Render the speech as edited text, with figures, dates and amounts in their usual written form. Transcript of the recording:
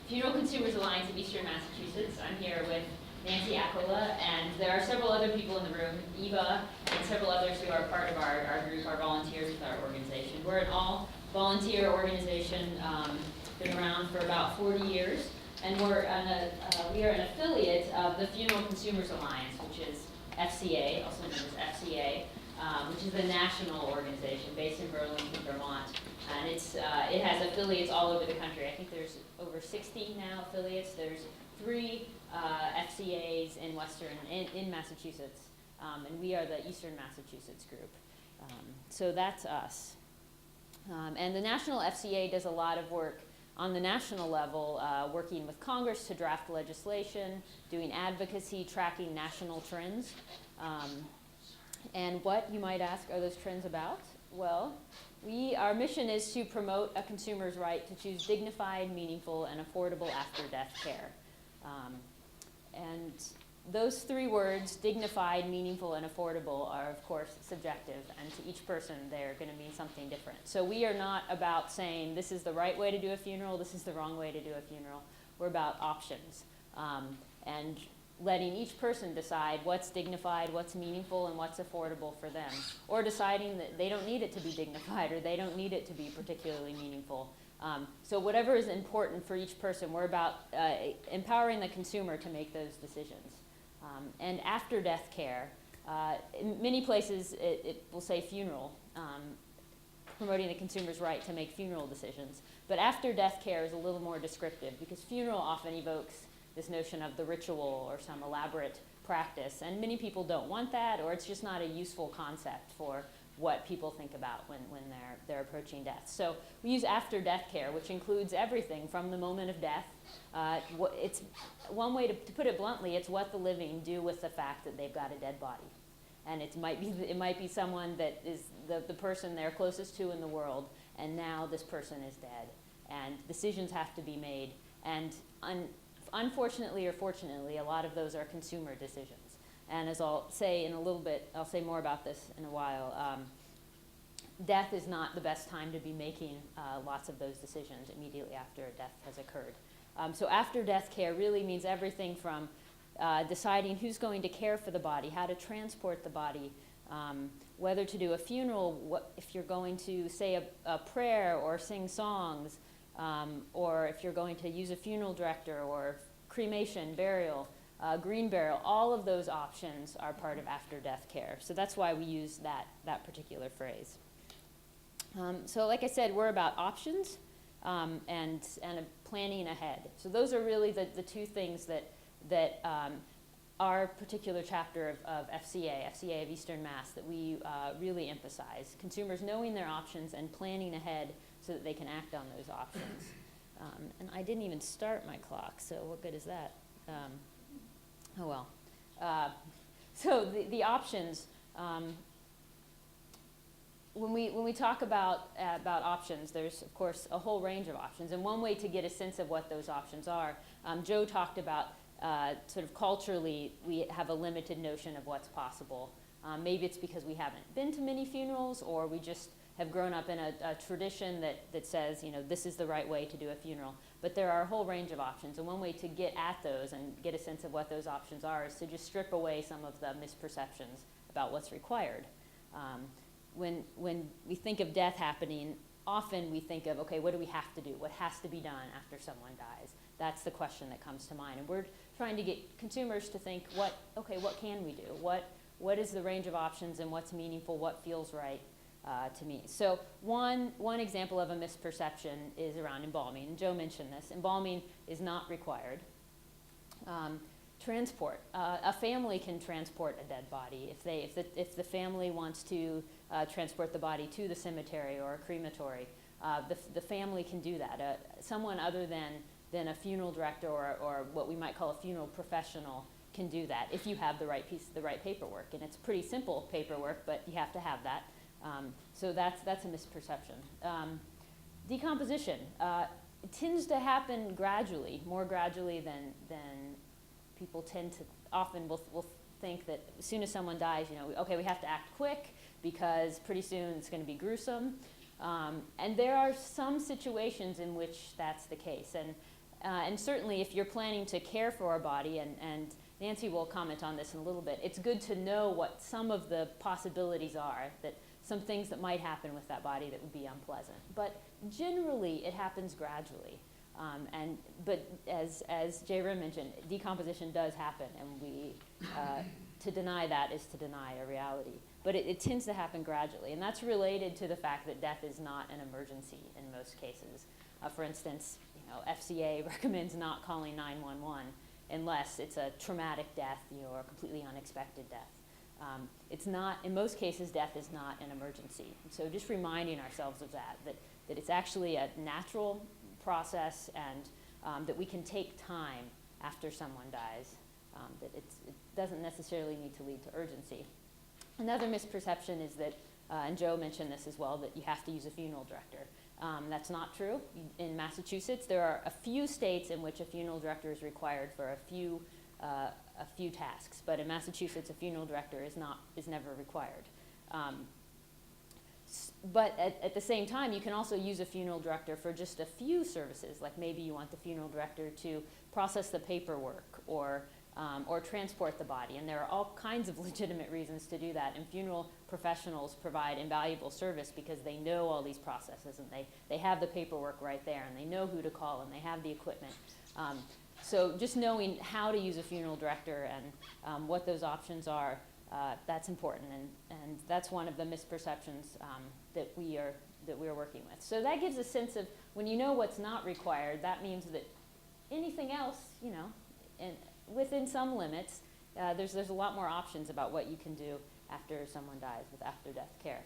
Funeral Consumers Alliance of Eastern Massachusetts. I'm here with Nancy Akola, and there are several other people in the room, Eva, and several others who are part of our group, our volunteers with our organization. We're an all-volunteer organization, been around for about 40 years, and we are an affiliate of the Funeral Consumers Alliance, which is FCA, also known as FCA, which is the national organization based in Burlington, Vermont. And it has affiliates all over the country. I think there's over 60 now affiliates. There's 3 FCAs in Massachusetts, and we are the Eastern Massachusetts group. So that's us. And the national FCA does a lot of work on the national level, working with Congress to draft legislation, doing advocacy, tracking national trends. And what, you might ask, are those trends about? Well, our mission is to promote a consumer's right to choose dignified, meaningful, and affordable after-death care. And those 3 words, dignified, meaningful, and affordable, are of course subjective, and to each person they're going to mean something different. So we are not about saying this is the right way to do a funeral, this is the wrong way to do a funeral. We're about options, and letting each person decide what's dignified, what's meaningful, and what's affordable for them, or deciding that they don't need it to be dignified or they don't need it to be particularly meaningful. So whatever is important for each person, we're about empowering the consumer to make those decisions. And after death care, in many places it will say funeral, promoting the consumer's right to make funeral decisions. But after death care is a little more descriptive, because funeral often evokes this notion of the ritual or some elaborate practice, and many people don't want that, or it's just not a useful concept for what people think about when they're approaching death. So we use after death care, which includes everything from the moment of death. It's one way to put it bluntly, it's what the living do with the fact that they've got a dead body. And it might be someone that is the person they're closest to in the world, and now this person is dead, and decisions have to be made. And unfortunately or fortunately, a lot of those are consumer decisions. And as I'll say in a little bit, I'll say more about this in a while, death is not the best time to be making lots of those decisions immediately after a death has occurred. So after death care really means everything from deciding who's going to care for the body, how to transport the body, whether to do a funeral, if you're going to say a prayer or sing songs, or if you're going to use a funeral director, or cremation, burial, green burial, all of those options are part of after death care. So that's why we use that particular phrase. So like I said, we're about options and planning ahead. So those are really the 2 things that our particular chapter of FCA of Eastern Mass, that we really emphasize. Consumers knowing their options and planning ahead so that they can act on those options. And I didn't even start my clock, so what good is that? Oh well. So the options, when we talk about options, there's of course a whole range of options. And one way to get a sense of what those options are, Joe talked about sort of culturally, we have a limited notion of what's possible. Maybe it's because we haven't been to many funerals, or we just have grown up in a tradition that says, this is the right way to do a funeral. But there are a whole range of options, and one way to get at those and get a sense of what those options are is to just strip away some of the misperceptions about what's required. When we think of death happening, often we think of, okay, what do we have to do? What has to be done after someone dies? That's the question that comes to mind. And we're trying to get consumers to think, what can we do? What is the range of options, and what's meaningful? What feels right to me? So one example of a misperception is around embalming. And Joe mentioned this. Embalming is not required. Transport. A family can transport a dead body if the family wants to transport the body to the cemetery or a crematory. The family can do that. Someone other than a funeral director or what we might call a funeral professional can do that if you have the right paperwork. And it's pretty simple paperwork, but you have to have that. So that's a misperception. Decomposition. It tends to happen gradually, more gradually than people tend to. Often will think that as soon as someone dies, okay, we have to act quick because pretty soon it's going to be gruesome. And there are some situations in which that's the case. And And certainly if you're planning to care for a body, and Nancy will comment on this in a little bit, it's good to know what some of the possibilities are, that some things that might happen with that body that would be unpleasant. But generally, it happens gradually. But as Jay Rim mentioned, decomposition does happen, and to deny that is to deny a reality. But it tends to happen gradually, and that's related to the fact that death is not an emergency in most cases. For instance, FCA recommends not calling 911 unless it's a traumatic death, or a completely unexpected death. It's not, in most cases, death is not an emergency. And so just reminding ourselves of that it's actually a natural process, and that we can take time after someone dies, that it doesn't necessarily need to lead to urgency. Another misperception is that, and Joe mentioned this as well, that you have to use a funeral director. That's not true. In Massachusetts, there are a few states in which a funeral director is required for a few tasks, but in Massachusetts, a funeral director is never required. But at the same time, you can also use a funeral director for just a few services, like maybe you want the funeral director to process the paperwork or transport the body, and there are all kinds of legitimate reasons to do that, and funeral professionals provide invaluable service because they know all these processes, and they have the paperwork right there, and they know who to call, and they have the equipment. So just knowing how to use a funeral director and what those options are, that's important, and that's one of the misperceptions that we are working with. So that gives a sense of, when you know what's not required, that means that anything else, and within some limits, there's a lot more options about what you can do after someone dies with after-death care.